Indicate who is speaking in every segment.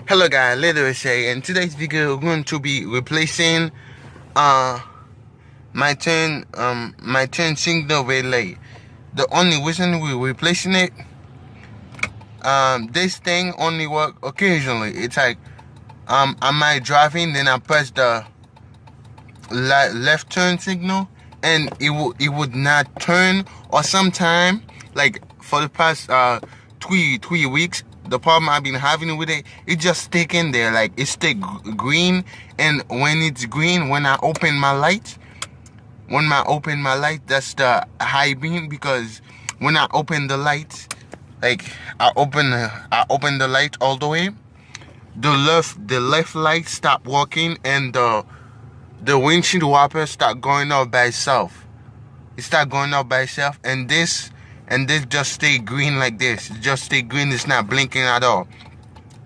Speaker 1: Hello guys, Little Shay. In today's video we're going to be replacing my turn signal relay. The only reason we're replacing it, this thing only work occasionally. It's like I might driving, then I press the left turn signal and it would not turn, or sometime like for the past three weeks, the problem I've been having with it just stick in there, like it stay green. And when it's green, when I open my light, that's the high beam. Because when I open the light, like I open the light all the way, the left light stop working, and the windshield wiper start going up by itself. It start going up by itself, and this just stay green like this. It just stay green. It's not blinking at all.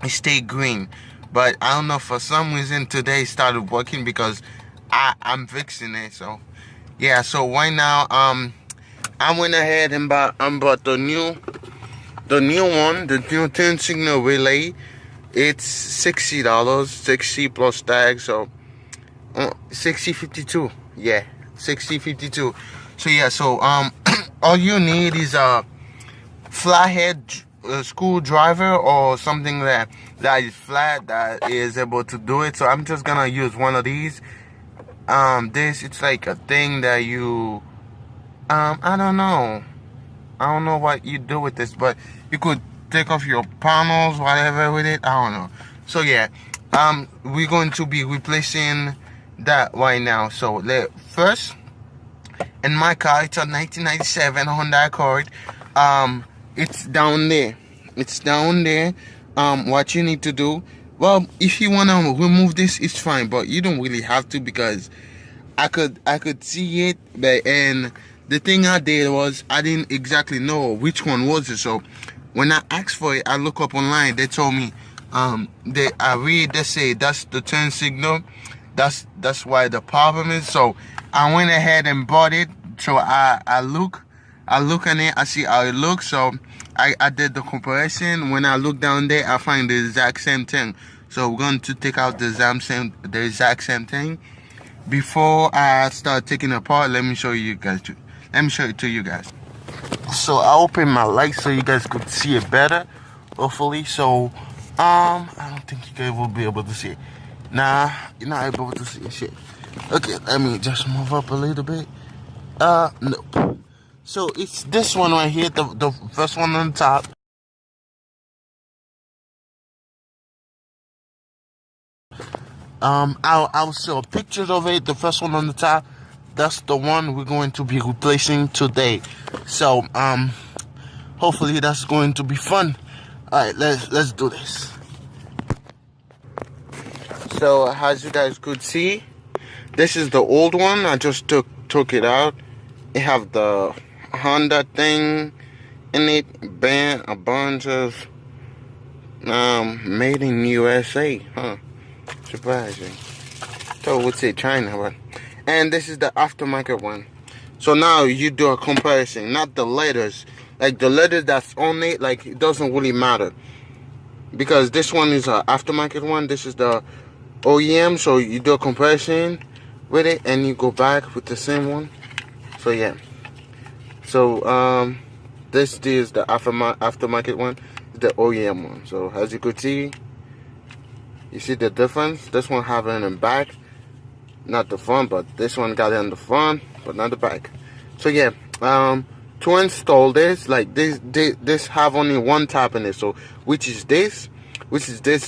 Speaker 1: It stay green. But I don't know, for some reason today it started working, because I'm fixing it. So yeah, so right now I went ahead and bought the new one, the new turn signal relay. It's $60, 60 plus tag, so $60.52. Yeah, $60.52. So yeah, so all you need is a flathead screwdriver or something that is flat, that is able to do it. So I'm just gonna use one of these. It's like a thing that you I don't know what you do with this, but you could take off your panels, whatever, with it. I don't know. So yeah, we're going to be replacing that right now. So first, in my car, it's a 1997 Honda Accord. It's down there. What you need to do, well, if you want to remove this, it's fine, but you don't really have to, because I could see it. And the thing I did was, I didn't exactly know which one was it. So when I asked for it, I look up online. They told me, they say that's the turn signal. That's why the problem is. So I went ahead and bought it. So I look at it, I see how it looks. So I did the comparison. When I look down there, I find the exact same thing. So we're going to take out the exact same thing. Before I start taking it apart, let me show it to you guys. So I open my light so you guys could see it better, hopefully. So I don't think you guys will be able to see it. Nah, you're not able to see shit. Okay, let me just move up a little bit. Nope. So it's this one right here, the first one on the top. I'll show pictures of it. The first one on the top, that's the one we're going to be replacing today. So hopefully that's going to be fun. Alright, let's do this. So as you guys could see, this is the old one. I just took it out. It have the Honda thing in it, a bunch of made in USA, huh? Surprising. So I would say China, but and this is the aftermarket one. So now you do a comparison, not the letters. Like the letters that's on it, like it doesn't really matter, because this one is a aftermarket one. This is the OEM. So you do a comparison with it, and you go back with the same one. So yeah. So this is the aftermarket one, the OEM one. So as you could see, you see the difference. This one have it in the back, not the front, but this one got it in the front, but not the back. So yeah, to install this, like this have only one tab in it. So which is this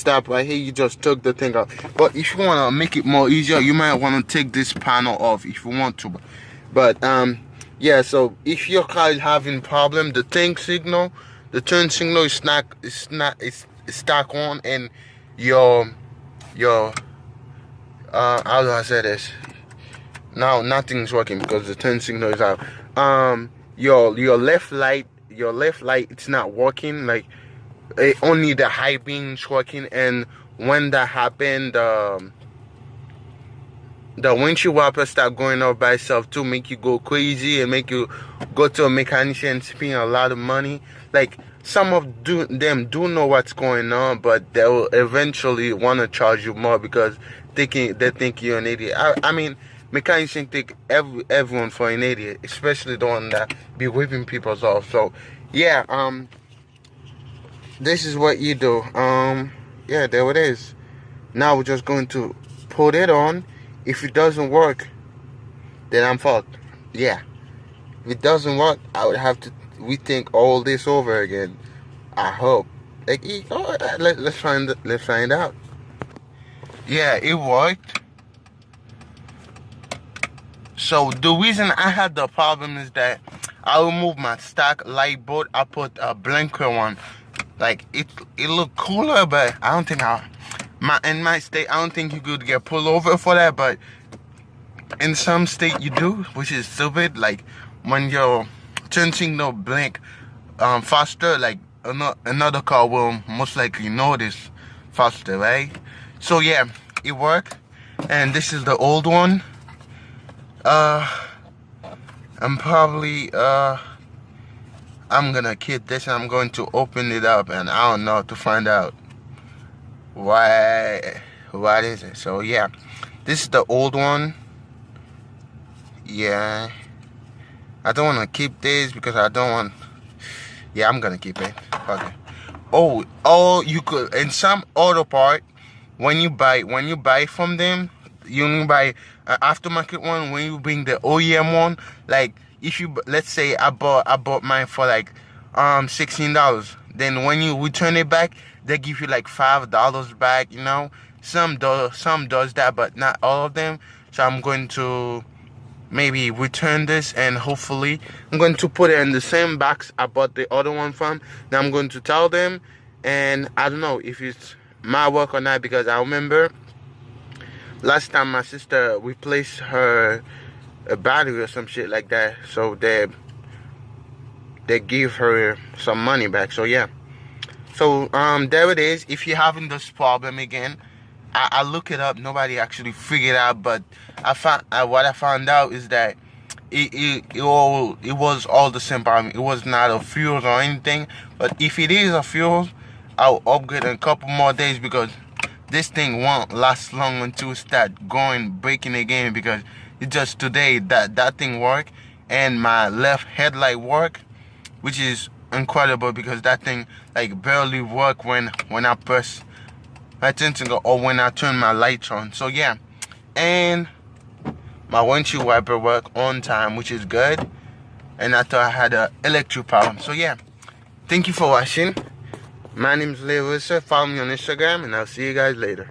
Speaker 1: tab right here. You just took the thing out. But if you want to make it more easier, you might want to take this panel off if you want to. But yeah, so if your car is having problem, the turn signal is stuck on, and your how do I say this? Now nothing's working because the turn signal is out. Your left light, it's not working. Like only the high beam's working, and when that happened, the windshield wiper start going up by itself to make you go crazy and make you go to a mechanic and spend a lot of money. Like some of them do know what's going on, but they will eventually want to charge you more because they think you're an idiot. I mean, mechanics think everyone for an idiot, especially the one that be whipping people off. So yeah, this is what you do. Yeah, there it is. Now we're just going to put it on. If it doesn't work, then I'm fucked. Yeah. If it doesn't work, I would have to rethink all this over again. I hope. Like, let's find out. Yeah, it worked. So the reason I had the problem is that I removed my stock light bulb. I put a blinker one. Like it looked cooler, but I don't think in my state I don't think you could get pulled over for that. But in some state you do, which is stupid. Like when your turn signal blink faster, like another car will most likely notice faster, right? So yeah, it worked. And this is the old one. I'm probably I'm gonna keep this and I'm going to open it up, and I don't know, to find out what is it. So yeah, this is the old one. Yeah, I don't want to keep this because I don't want. Yeah, I'm gonna keep it. Okay. Oh, you could in some auto part when you buy from them, you can buy an aftermarket one. When you bring the OEM one, like if you, let's say I bought mine for like $16, then when you return it back, they give you like $5 back. You know, some does that, but not all of them. So I'm going to maybe return this, and hopefully I'm going to put it in the same box I bought the other one from. Then I'm going to tell them, and I don't know if it's my work or not, because I remember last time my sister replaced her a battery or some shit like that, so they give her some money back. So yeah, so there it is. If you're having this problem again, I look it up. Nobody actually figured out, but what I found out is that it was all the same problem. It was not a fuse or anything. But if it is a fuse, I'll upgrade in a couple more days, because this thing won't last long until it start breaking again. Because it's just today that thing worked, and my left headlight worked, which is incredible, because that thing like barely worked when I press my attention or when I turn my lights on. So yeah, and my windshield wiper work on time, which is good. And I thought I had an electric problem. So yeah, thank you for watching. My name is Leo Wilson. Follow me on Instagram, and I'll see you guys later.